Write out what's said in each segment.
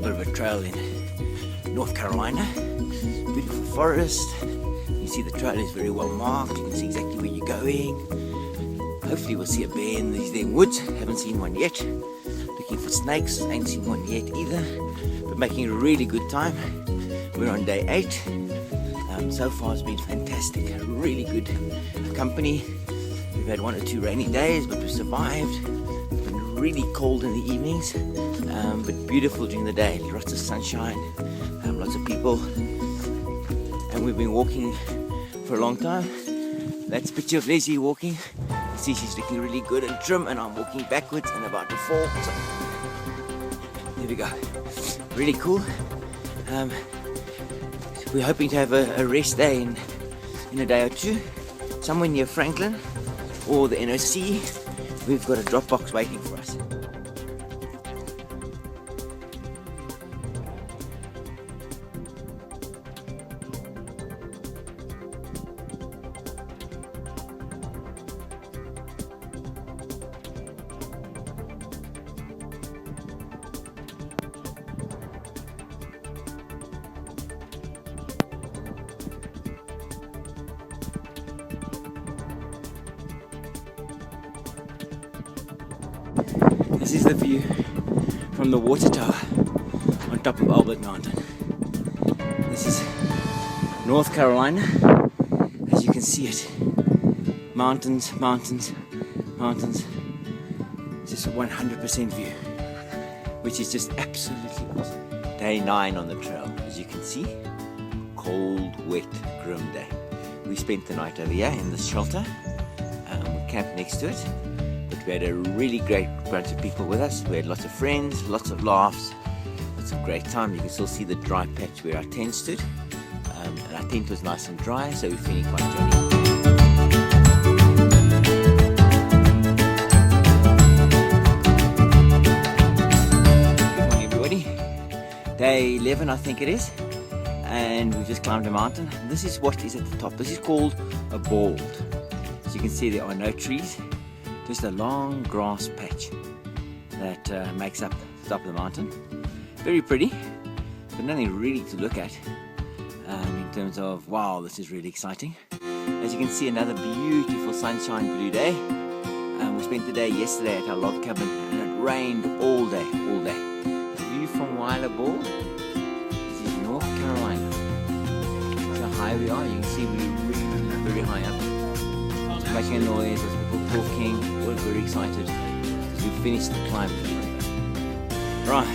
another bit of a trail in North Carolina. Beautiful forest. You see the trail is very well marked. You can see exactly where you're going. Hopefully we'll see a bear in these woods. Haven't seen one yet. Looking for snakes. Ain't seen one yet either. But making a really good time. We're on day 8. So far it's been fantastic. Really good company. We've had 1 or 2 rainy days, but we've survived. It's been really cold in the evenings, but beautiful during the day. Lots of sunshine, lots of people. And we've been walking for a long time. That's a picture of Leslie walking. You see she's looking really good and trim, and I'm walking backwards and about to fall. So there we go. Really cool. We're hoping to have a rest day in a day or 2, somewhere near Franklin or the NOC. We've got a drop box waiting for us. This is the view from the water tower on top of Albert Mountain. This is North Carolina, as you can see it. Mountains, mountains, mountains. Just a 100% view, which is just absolutely awesome. Day 9 on the trail, as you can see. Cold, wet, grim day. We spent the night over here in this shelter. We camped next to it. We had a really great bunch of people with us. We had lots of friends, lots of laughs, lots of great time. You can still see the dry patch where our tent stood. And our tent was nice and dry, so we're feeling quite jolly. Good morning, everybody. Day 11, I think it is. And we've just climbed a mountain. This is what is at the top. This is called a bald. As you can see, there are no trees. Just a long grass patch that makes up the top of the mountain. Very pretty, but nothing really to look at in terms of, wow, this is really exciting. As you can see, another beautiful sunshine blue day. We spent the day yesterday at our log cabin and it rained all day, all day. The view from Weiler Bald. This is North Carolina. That's how high we are. You can see we're really very high up. It's making a noise. Talking, we're very excited because we've finished the climb. Right,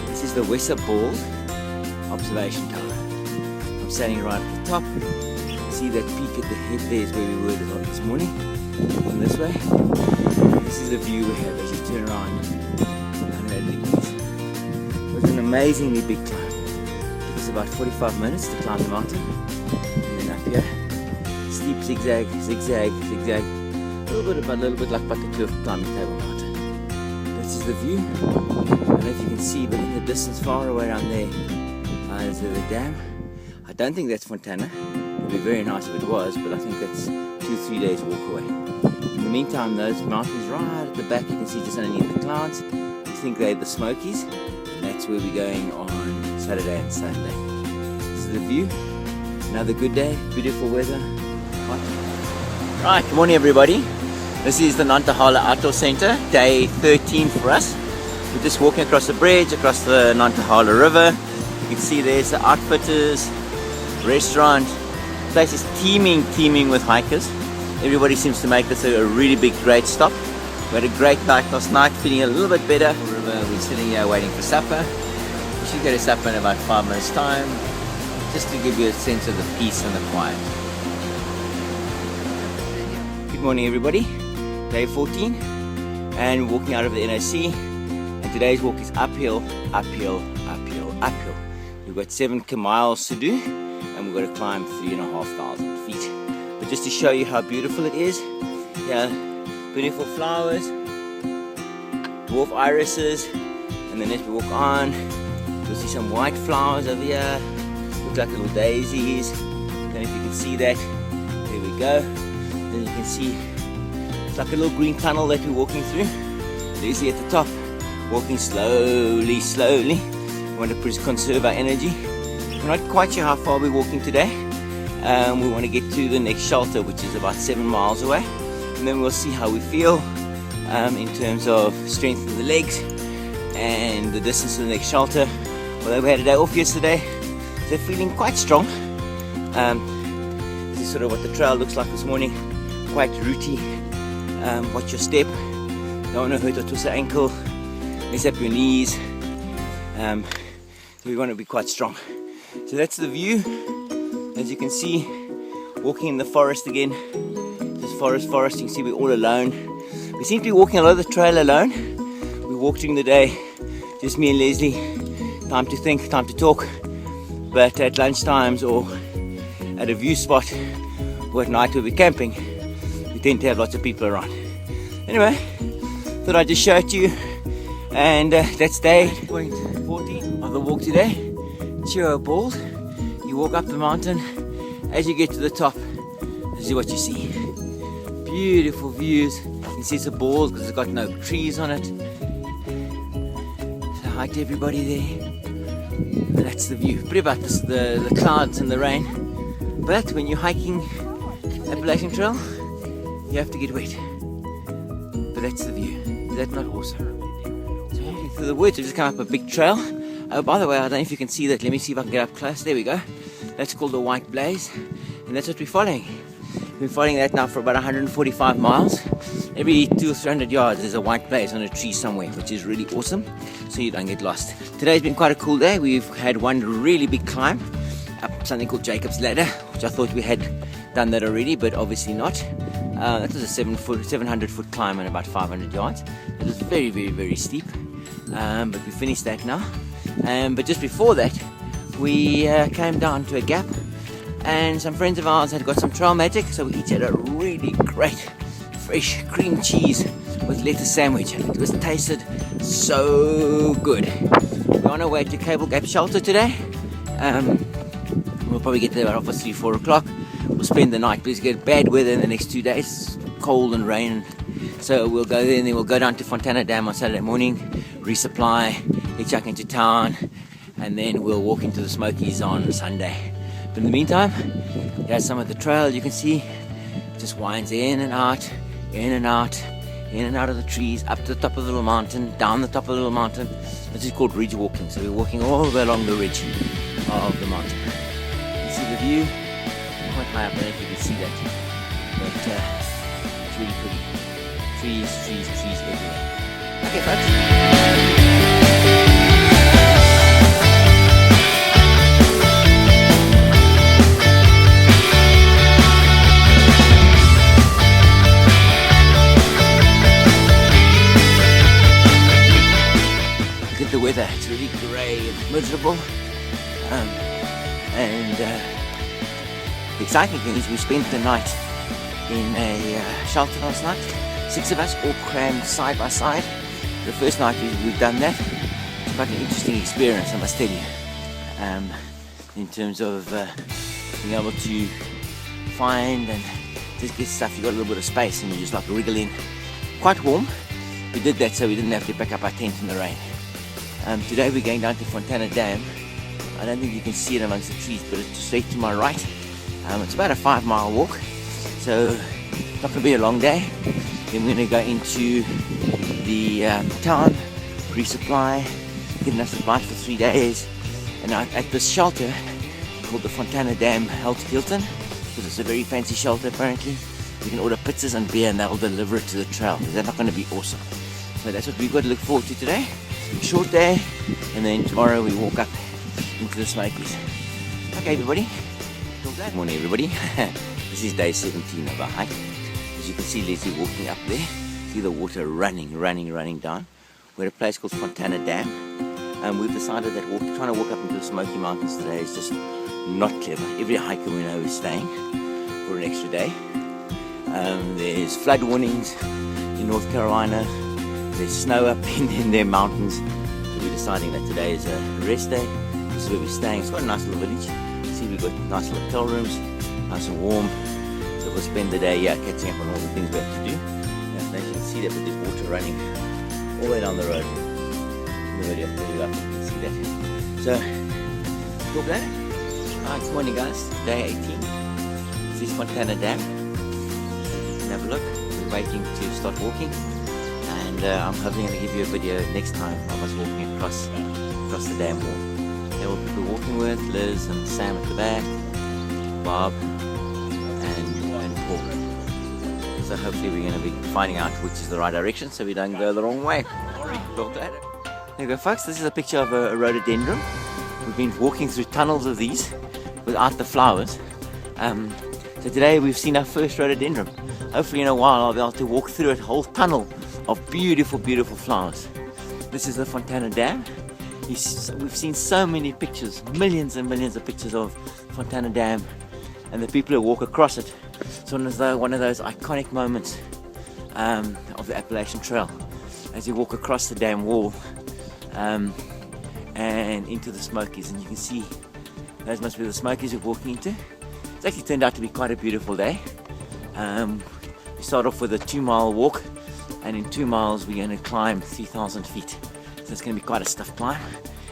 this is the Weiler Bald observation tower. I'm standing right at the top. See that peak at the head there is where we were this morning. And this way, this is the view we have as you turn around 100 degrees. It was an amazingly big climb. It took us about 45 minutes to climb the mountain. And then up here, steep zigzag, zigzag, zigzag. A little bit like Bucket Cliff climbing Table Mountain. This is the view. I don't know if you can see, but in the distance, far away around there, is the dam. I don't think that's Fontana. It would be very nice if it was, but I think that's 2-3 days walk away. In the meantime, those mountains right at the back, you can see just underneath the clouds. I think they're the Smokies, and that's where we're going on Saturday and Sunday. This is the view. Another good day, beautiful weather. Hot. Right, good morning, everybody. This is the Nantahala Outdoor Center, day 13 for us. We're just walking across the bridge, across the Nantahala River. You can see there's the Outfitters restaurant. The place is teeming with hikers. Everybody seems to make this a really big, great stop. We had a great night last night, feeling a little bit better. We're sitting here waiting for supper. We should go to supper in about 5 minutes' time, just to give you a sense of the peace and the quiet. Good morning, everybody. Day 14, and we're walking out of the NOC, and today's walk is uphill, uphill, uphill, uphill. We've got 7 miles to do, and we've got to climb 3,500 feet. But just to show you how beautiful it is, yeah, beautiful flowers, dwarf irises, and then as we walk on, you'll see some white flowers over here, look like little daisies. I don't know if you can see that. There we go. Then you can see it's like a little green tunnel that we're walking through. Lucy at the top, walking slowly, slowly. We want to conserve our energy. We're not quite sure how far we're walking today. We want to get to the next shelter, which is about 7 miles away, and then we'll see how we feel in terms of strength of the legs and the distance to the next shelter. Although we had a day off yesterday, so feeling quite strong. This is sort of what the trail looks like this morning. Quite rooty. Watch your step. Don't want to hurt or twist your ankle. Mess up your knees. So we want to be quite strong. So that's the view. As you can see, walking in the forest again. Just forest. You can see we're all alone. We seem to be walking a lot of the trail alone. We walk during the day, just me and Leslie. Time to think, time to talk. But at lunchtimes or at a view spot or at night we'll be camping, we tend to have lots of people around. Anyway, thought I'd just show it to you. And that's day 14 of the walk today. Chiro Bald. You walk up the mountain. As you get to the top, this is what you see. Beautiful views. You can see it's a bald because it's got no trees on it. So hi to everybody there. And that's the view. Pretty about this, the clouds and the rain. But when you're hiking Appalachian Trail, you have to get wet. But that's the view. Is that not awesome? So walking through the woods, we've just come up a big trail. Oh, by the way, I don't know if you can see that. Let me see if I can get up close. There we go. That's called the White Blaze. And that's what we're following. We've been following that now for about 145 miles. Every 200 or 300 yards there's a white blaze on a tree somewhere, which is really awesome, so you don't get lost. Today's been quite a cool day. We've had one really big climb up something called Jacob's Ladder, which I thought we had done that already, but obviously not. That was a 700 foot climb and about 500 yards. It was very, very, very steep, but we finished that now. But just before that, we came down to a gap, and some friends of ours had got some trail magic, so we each had a really great fresh cream cheese with lettuce sandwich, and it was tasted so good. We're on our way to Cable Gap Shelter today. We'll probably get there about 3, 4 o'clock. We'll spend the night because we get bad weather in the next 2 days, cold and rain. So we'll go there and then we'll go down to Fontana Dam on Saturday morning, resupply, hitchhike into town, and then we'll walk into the Smokies on Sunday. But in the meantime, here's some of the trail. You can see just winds in and out, in and out, in and out of the trees, up to the top of the little mountain, down the top of the little mountain. This is called ridge walking. So we're walking all the way along the ridge of the mountain. You see the view? Quite high up, I don't know if you can see that. But it's really pretty. Trees everywhere. Okay, folks. The weather, it's really grey and miserable, the exciting thing is we spent the night in a shelter last night, 6 of us all crammed side by side. The first night we've done that. It's quite an interesting experience, I must tell you, in terms of being able to find and just get stuff. You got a little bit of space and you just like wriggle in. Quite warm. We did that so we didn't have to pack up our tent in the rain. Today we're going down to Fontana Dam. I don't think you can see it amongst the trees, but it's straight to my right. It's about a 5-mile walk, so it's not going to be a long day. Then we're going to go into the town, resupply, get enough supplies for 3 days. And at this shelter called the Fontana Dam Hilton, because it's a very fancy shelter apparently, you can order pizzas and beer and they'll deliver it to the trail. Is that not going to be awesome? So that's what we've got to look forward to today. Short day, and then tomorrow we walk up into the Smokies. Okay, everybody. Good morning, everybody. This is day 17 of our hike. As you can see, Leslie walking up there. See the water running down. We're at a place called Fontana Dam, and we've decided that trying to walk up into the Smoky Mountains today is just not clever. Every hiker we know is staying for an extra day. There's flood warnings in North Carolina. There's snow up in their mountains, so we're deciding that today is a rest day. This is where we're staying. It's got a nice little village. See, we've got nice little hotel rooms, nice and warm. So we'll spend the day catching up on all the things we have to do. And as you can see that, but there's water running all the way down the road. In the video, there you go. You can see that. So, cool that. Good morning guys, day 18. This is Fontana Dam. Have a look. We're waiting to start walking, and I'm hopefully going to give you a video next time of us walking across the dam wall. There will be people walking with Liz and Sam at the back, Bob and Paul. So hopefully we're going to be finding out which is the right direction so we don't go the wrong way. There you go folks, this is a picture of a rhododendron. We've been walking through tunnels of these without the flowers. So today we've seen our first rhododendron. Hopefully in a while I'll be able to walk through a whole tunnel of beautiful, beautiful flowers. This is the Fontana Dam. We've seen so many pictures, millions and millions of pictures of Fontana Dam and the people who walk across it. It's one of those iconic moments of the Appalachian Trail as you walk across the dam wall and into the Smokies, and you can see those must be the Smokies we're walking into. It's actually turned out to be quite a beautiful day. We start off with a 2-mile walk, and in 2 miles we're going to climb 3,000 feet. So it's going to be quite a stiff climb.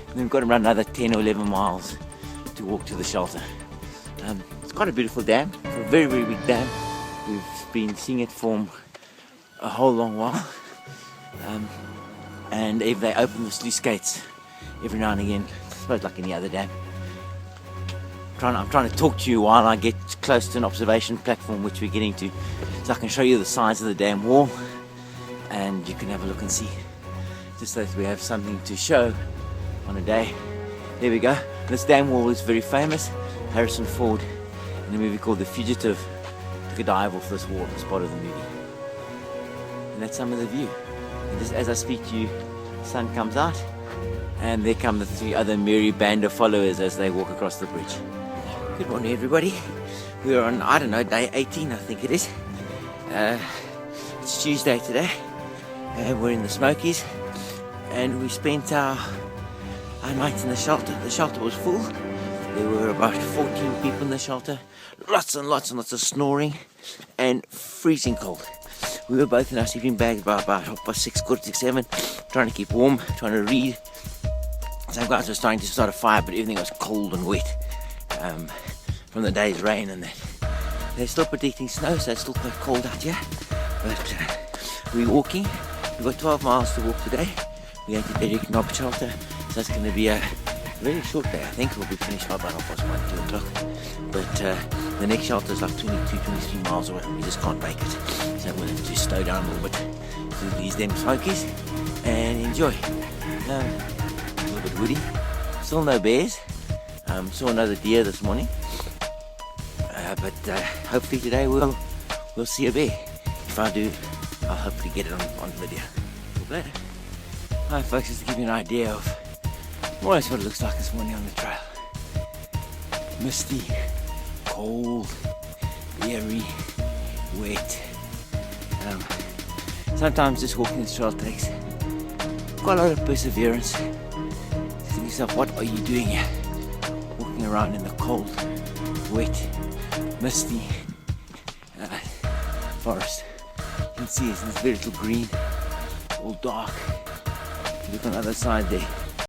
And then we've got around another 10 or 11 miles to walk to the shelter. It's quite a beautiful dam. It's a very, very big dam. We've been seeing it form a whole long while. And if they open the sluice gates every now and again, I suppose like any other dam. I'm trying to talk to you while I get close to an observation platform which we're getting to, so I can show you the size of the dam wall and you can have a look and see, just so that we have something to show on a day. There we go. This dam wall is very famous. Harrison Ford in a movie called The Fugitive took a dive off this wall as part of the movie. And that's some of the view. And just as I speak to you, the sun comes out and there come the 3 other merry band of followers as they walk across the bridge. Good morning everybody. We are on, I don't know, day 18 I think it is. It's Tuesday today. We're in the Smokies and we spent our night in the shelter. The shelter was full. There were about 14 people in the shelter. Lots and lots and lots of snoring and freezing cold. We were both in our sleeping bags by about 6:30, 7, trying to keep warm, trying to read. Some guys were starting to start a fire, but everything was cold and wet from the day's rain and that. They're still predicting snow, so it's still quite cold out here. But we're walking. We've got 12 miles to walk today. We're going to Derek Knob Shelter, so it's going to be a very short day. I think we'll be finished by about 1, 2 o'clock. But the next shelter is like 22, 23 miles away. We just can't make it. So we'll have to slow down a little bit through these damn Smokies and enjoy. A little bit woody. Still no bears. Saw another deer this morning. But hopefully today we'll see a bear. If I do, I'll hopefully get it on video. But, alright folks, just to give you an idea of more or less what it looks like this morning on the trail. Misty, cold, airy, wet. Sometimes just walking this trail takes quite a lot of perseverance. Think to yourself, what are you doing here? Walking around in the cold, wet, misty forest. You can see it's very little green, all dark. Look on the other side there.